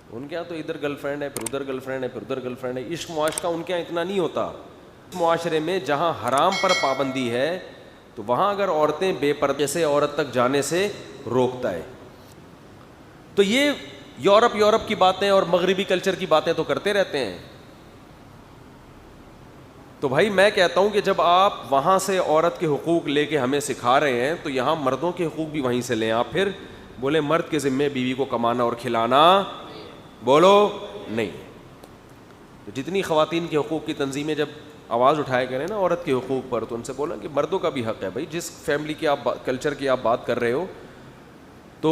ان کے یہاں تو ادھر گرل فرینڈ ہے، پھر ادھر گرل فرینڈ ہے، پھر ادھر گرل فرینڈ ہے. عشق معاشقہ ان کے یہاں اتنا نہیں ہوتا. معاشرے میں جہاں حرام پر پابندی ہے تو وہاں اگر عورتیں بے پردے سے عورت تک جانے سے روکتا ہے. تو یہ یورپ کی باتیں اور مغربی کلچر کی باتیں تو کرتے رہتے ہیں. تو بھائی میں کہتا ہوں کہ جب آپ وہاں سے عورت کے حقوق لے کے ہمیں سکھا رہے ہیں تو یہاں مردوں کے حقوق بھی وہیں سے لیں. آپ پھر بولے مرد کے ذمے بیوی کو کمانا اور کھلانا، بولو نہیں. تو جتنی خواتین کے حقوق کی تنظیمیں جب آواز اٹھائے کریں نا عورت کے حقوق پر، تو ان سے بولا کہ مردوں کا بھی حق ہے. بھائی جس فیملی کی آپ کلچر کی آپ بات کر رہے ہو تو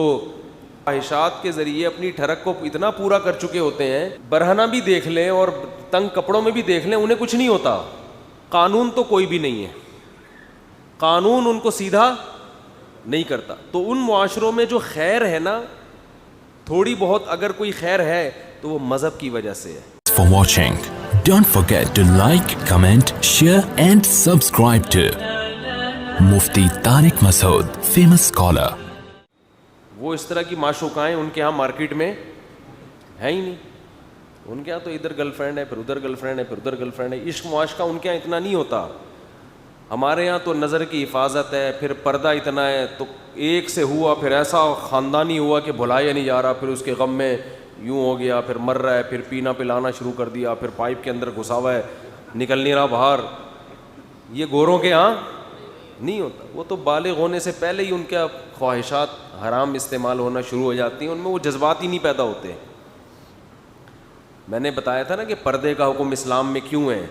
خواہشات کے ذریعے اپنی ٹھڑک کو اتنا پورا کر چکے ہوتے ہیں، برہنہ بھی دیکھ لیں اور تنگ کپڑوں میں بھی دیکھ لیں، انہیں کچھ نہیں ہوتا. قانون تو کوئی بھی نہیں ہے، قانون ان کو سیدھا نہیں کرتا. تو ان معاشروں میں جو خیر ہے نا، تھوڑی بہت اگر کوئی خیر ہے تو وہ مذہب کی وجہ سے ہے. For watching, don't forget to like, comment, share and subscribe to Mufti Tariq Masood, famous scholar. وہ اس طرح کی معشوقائیں ان کے ہاں مارکیٹ میں ہے ہی نہیں. ان کے یہاں تو ادھر گرل فرینڈ ہے، پھر ادھر گرل فرینڈ ہے، پھر ادھر گرل فرینڈ ہے. عشق معاشقہ ان کے یہاں اتنا نہیں ہوتا. ہمارے یہاں تو نظر کی حفاظت ہے، پھر پردہ اتنا ہے. تو ایک سے ہوا پھر ایسا خاندانی ہوا کہ بھلایا نہیں جا رہا، پھر اس کے غم میں یوں ہو گیا، پھر مر رہا ہے، پھر پینا پلانا شروع کر دیا، پھر پائپ کے اندر گھسا ہوا ہے، نکل نہیں رہا باہر. یہ گوروں کے ہاں نہیں ہوتا. وہ تو بالغ ہونے سے پہلے ہی ان کے خواہشات حرام استعمال ہونا شروع ہو جاتی ہیں، ان میں وہ جذبات ہی نہیں پیدا ہوتے. میں نے بتایا تھا نا کہ پردے کا حکم اسلام میں کیوں ہے،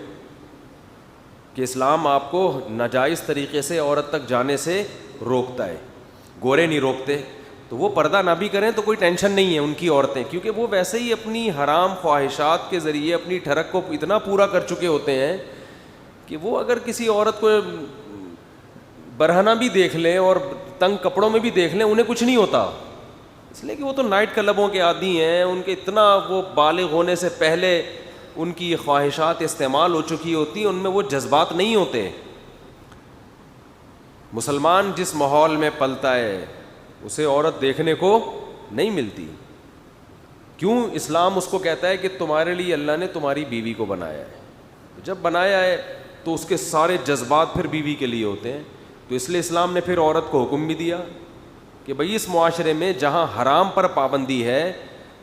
کہ اسلام آپ کو ناجائز طریقے سے عورت تک جانے سے روکتا ہے. گورے نہیں روکتے. تو وہ پردہ نہ بھی کریں تو کوئی ٹینشن نہیں ہے ان کی عورتیں، کیونکہ وہ ویسے ہی اپنی حرام خواہشات کے ذریعے اپنی ٹھڑک کو اتنا پورا کر چکے ہوتے ہیں کہ وہ اگر کسی عورت کو برہنہ بھی دیکھ لیں اور تنگ کپڑوں میں بھی دیکھ لیں، انہیں کچھ نہیں ہوتا. اس لیے کہ وہ تو نائٹ کلبوں کے عادی ہیں. ان کے اتنا وہ بالغ ہونے سے پہلے ان کی خواہشات استعمال ہو چکی ہوتی ہیں، ان میں وہ جذبات نہیں ہوتے. مسلمان جس ماحول میں پلتا ہے اسے عورت دیکھنے کو نہیں ملتی. کیوں؟ اسلام اس کو کہتا ہے کہ تمہارے لیے اللہ نے تمہاری بیوی کو بنایا ہے. جب بنایا ہے تو اس کے سارے جذبات پھر بیوی کے لیے ہوتے ہیں. تو اس لیے اسلام نے پھر عورت کو حکم بھی دیا کہ بھئی اس معاشرے میں جہاں حرام پر پابندی ہے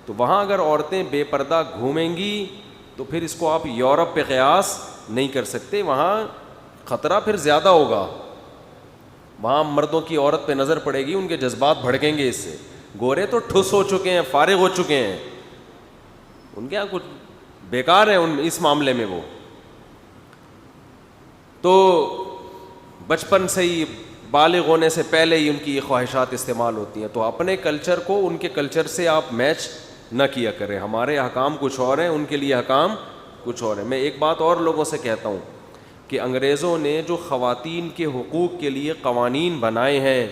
تو وہاں اگر عورتیں بے پردہ گھومیں گی تو پھر اس کو آپ یورپ پہ قیاس نہیں کر سکتے. وہاں خطرہ پھر زیادہ ہوگا. وہاں مردوں کی عورت پہ نظر پڑے گی، ان کے جذبات بھڑکیں گے اس سے. گورے تو ٹھس ہو چکے ہیں، فارغ ہو چکے ہیں. ان کے یہاں کچھ بیکار ہیں اس معاملے میں. وہ تو بچپن سے ہی بالغ ہونے سے پہلے ہی ان کی خواہشات استعمال ہوتی ہیں. تو اپنے کلچر کو ان کے کلچر سے آپ میچ نہ کیا کریں. ہمارے احکام کچھ اور ہیں، ان کے لیے احکام کچھ اور ہیں. میں ایک بات اور لوگوں سے کہتا ہوں کہ انگریزوں نے جو خواتین کے حقوق کے لیے قوانین بنائے ہیں،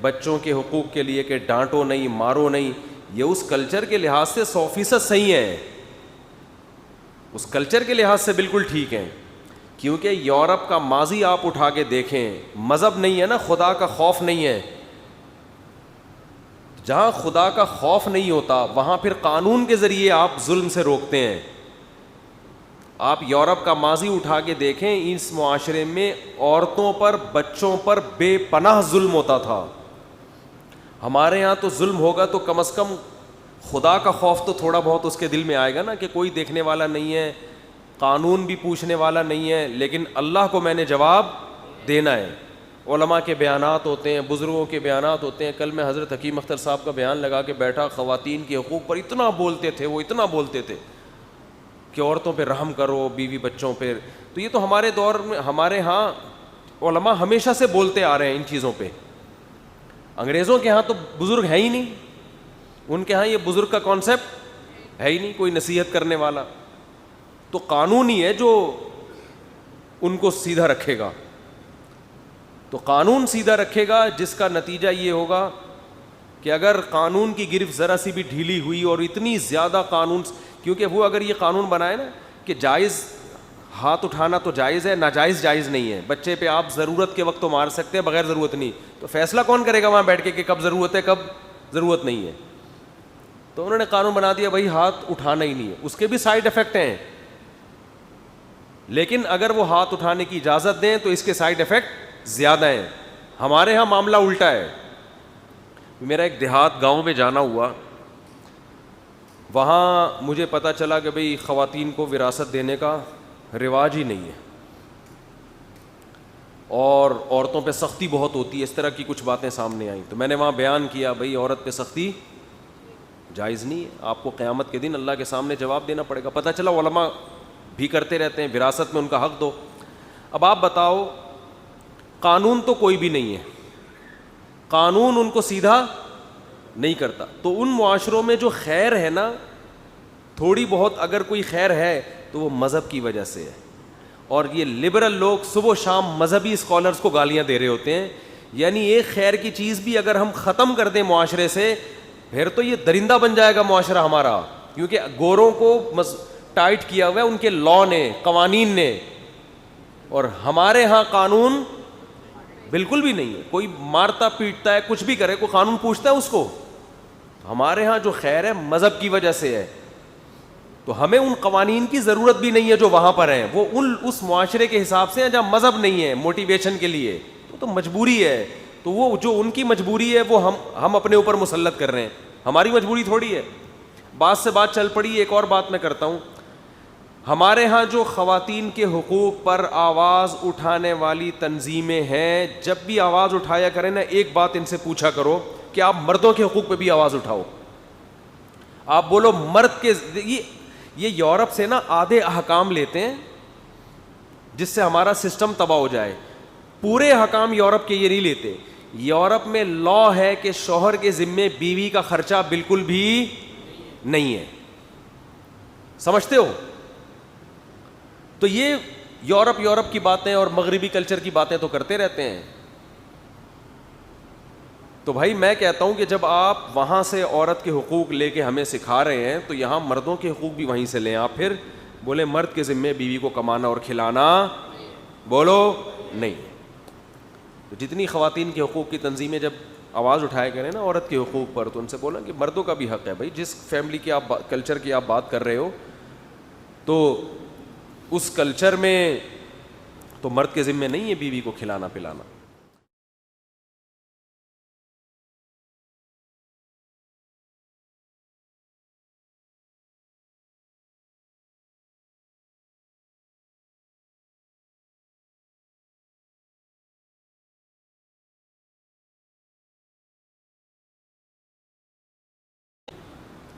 بچوں کے حقوق کے لیے کہ ڈانٹو نہیں، مارو نہیں، یہ اس کلچر کے لحاظ سے 100% صحیح ہیں. اس کلچر کے لحاظ سے بالکل ٹھیک ہیں. کیونکہ یورپ کا ماضی آپ اٹھا کے دیکھیں، مذہب نہیں ہے نا، خدا کا خوف نہیں ہے. جہاں خدا کا خوف نہیں ہوتا وہاں پھر قانون کے ذریعے آپ ظلم سے روکتے ہیں. آپ یورپ کا ماضی اٹھا کے دیکھیں، اس معاشرے میں عورتوں پر، بچوں پر بے پناہ ظلم ہوتا تھا. ہمارے ہاں تو ظلم ہوگا تو کم از کم خدا کا خوف تو تھوڑا بہت اس کے دل میں آئے گا نا، کہ کوئی دیکھنے والا نہیں ہے، قانون بھی پوچھنے والا نہیں ہے، لیکن اللہ کو میں نے جواب دینا ہے. علماء کے بیانات ہوتے ہیں، بزرگوں کے بیانات ہوتے ہیں. کل میں حضرت حکیم اختر صاحب کا بیان لگا کے بیٹھا، خواتین کے حقوق پر اتنا بولتے تھے، وہ اتنا بولتے تھے کہ عورتوں پہ رحم کرو، بیوی بچوں پہ. تو یہ تو ہمارے دور میں، ہمارے ہاں علماء ہمیشہ سے بولتے آ رہے ہیں ان چیزوں پہ. انگریزوں کے ہاں تو بزرگ ہے ہی نہیں. ان کے ہاں یہ بزرگ کا کانسیپٹ ہے ہی نہیں، کوئی نصیحت کرنے والا. تو قانون ہی ہے جو ان کو سیدھا رکھے گا. تو قانون سیدھا رکھے گا جس کا نتیجہ یہ ہوگا کہ اگر قانون کی گرفت ذرا سی بھی ڈھیلی ہوئی اور اتنی زیادہ قانون، کیونکہ وہ اگر یہ قانون بنائے نا کہ جائز ہاتھ اٹھانا تو جائز ہے، ناجائز جائز نہیں ہے، بچے پہ آپ ضرورت کے وقت تو مار سکتے ہیں، بغیر ضرورت نہیں، تو فیصلہ کون کرے گا وہاں بیٹھ کے کہ کب ضرورت ہے کب ضرورت نہیں ہے؟ تو انہوں نے قانون بنا دیا بھائی ہاتھ اٹھانا ہی نہیں ہے. اس کے بھی سائڈ افیکٹ ہیں, لیکن اگر وہ ہاتھ اٹھانے کی اجازت دیں تو اس کے سائڈ افیکٹ زیادہ ہیں. ہمارے ہاں معاملہ الٹا ہے. میرا ایک دیہات گاؤں میں جانا ہوا, وہاں مجھے پتہ چلا کہ بھئی خواتین کو وراثت دینے کا رواج ہی نہیں ہے, اور عورتوں پہ سختی بہت ہوتی ہے. اس طرح کی کچھ باتیں سامنے آئیں, تو میں نے وہاں بیان کیا بھئی عورت پہ سختی جائز نہیں ہے, آپ کو قیامت کے دن اللہ کے سامنے جواب دینا پڑے گا. پتہ چلا علماء بھی کرتے رہتے ہیں, وراثت میں ان کا حق دو. اب آپ بتاؤ, قانون تو کوئی بھی نہیں ہے, قانون ان کو سیدھا نہیں کرتا. تو ان معاشروں میں جو خیر ہے نا, تھوڑی بہت اگر کوئی خیر ہے تو وہ مذہب کی وجہ سے ہے. اور یہ لبرل لوگ صبح و شام مذہبی اسکالرس کو گالیاں دے رہے ہوتے ہیں. یعنی ایک خیر کی چیز بھی اگر ہم ختم کر دیں معاشرے سے, پھر تو یہ درندہ بن جائے گا معاشرہ ہمارا, کیونکہ گوروں کو ٹائٹ کیا ہوا ہے ان کے لاء نے, قوانین نے, اور ہمارے ہاں قانون بالکل بھی نہیں ہے. کوئی مارتا پیٹتا ہے, کچھ بھی کرے, کوئی قانون پوچھتا ہے اس کو. ہمارے ہاں جو خیر ہے مذہب کی وجہ سے ہے, تو ہمیں ان قوانین کی ضرورت بھی نہیں ہے جو وہاں پر ہیں. وہ اس معاشرے کے حساب سے ہیں جہاں مذہب نہیں ہے موٹیویشن کے لیے, تو مجبوری ہے. تو وہ جو ان کی مجبوری ہے وہ ہم اپنے اوپر مسلط کر رہے ہیں, ہماری مجبوری تھوڑی ہے. بات سے بات چل پڑی. ایک اور بات میں کرتا ہوں, ہمارے ہاں جو خواتین کے حقوق پر آواز اٹھانے والی تنظیمیں ہیں, جب بھی آواز اٹھایا کریں نا, ایک بات ان سے پوچھا کرو کہ آپ مردوں کے حقوق پہ بھی آواز اٹھاؤ. آپ بولو مرد کے, یہ یورپ سے نا آدھے احکام لیتے ہیں جس سے ہمارا سسٹم تباہ ہو جائے. پورے احکام یورپ کے یہ نہیں لیتے. یورپ میں لا ہے کہ شوہر کے ذمے بیوی کا خرچہ بالکل بھی نہیں ہے. سمجھتے ہو؟ تو یہ یورپ کی باتیں اور مغربی کلچر کی باتیں تو کرتے رہتے ہیں. تو بھائی میں کہتا ہوں کہ جب آپ وہاں سے عورت کے حقوق لے کے ہمیں سکھا رہے ہیں تو یہاں مردوں کے حقوق بھی وہیں سے لیں. آپ پھر بولے مرد کے ذمے بیوی کو کمانا اور کھلانا, بولو نہیں. تو جتنی خواتین کے حقوق کی تنظیمیں جب آواز اٹھایا کریں نا عورت کے حقوق پر, تو ان سے بولا کہ مردوں کا بھی حق ہے. بھائی جس فیملی کی آپ کلچر کی آپ بات کر رہے ہو, تو اس کلچر میں تو مرد کے ذمے نہیں ہے بیوی کو کھلانا پلانا.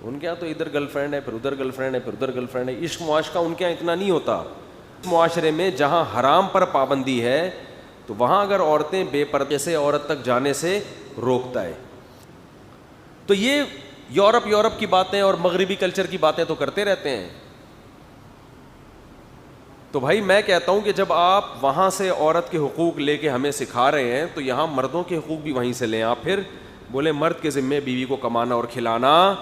ان کے یہاں تو ادھر گرل فرینڈ ہے, پھر ادھر گرل فرینڈ ہے, پھر ادھر گرل فرینڈ ہے. عشق معاشقہ ان کے یہاں اتنا نہیں ہوتا. معاشرے میں جہاں حرام پر پابندی ہے تو وہاں اگر عورتیں بے پردے سے عورت تک جانے سے روکتا ہے. تو یہ یورپ کی باتیں اور مغربی کلچر کی باتیں تو کرتے رہتے ہیں. تو بھائی میں کہتا ہوں کہ جب آپ وہاں سے عورت کے حقوق لے کے ہمیں سکھا رہے ہیں تو یہاں مردوں کے حقوق بھی وہیں سے لیں. آپ پھر بولے مرد کے ذمے بیوی کو کمانا اور کھلانا,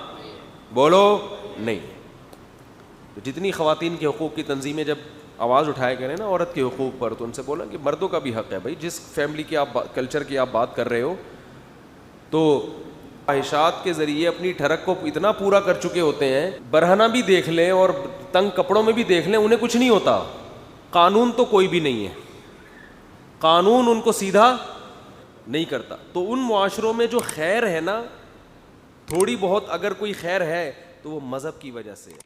بولو نہیں. تو جتنی خواتین کے حقوق کی تنظیمیں جب آواز اٹھایا کریں نا عورت کے حقوق پر, تو ان سے بولا کہ مردوں کا بھی حق ہے. بھائی جس فیملی کی آپ کلچر کی آپ بات کر رہے ہو, تو خواہشات کے ذریعے اپنی ٹھڑک کو اتنا پورا کر چکے ہوتے ہیں, برہنہ بھی دیکھ لیں اور تنگ کپڑوں میں بھی دیکھ لیں, انہیں کچھ نہیں ہوتا. قانون تو کوئی بھی نہیں ہے, قانون ان کو سیدھا نہیں کرتا. تو ان معاشروں میں جو خیر ہے نا, تھوڑی بہت اگر کوئی خیر ہے تو وہ مذہب کی وجہ سے ہے.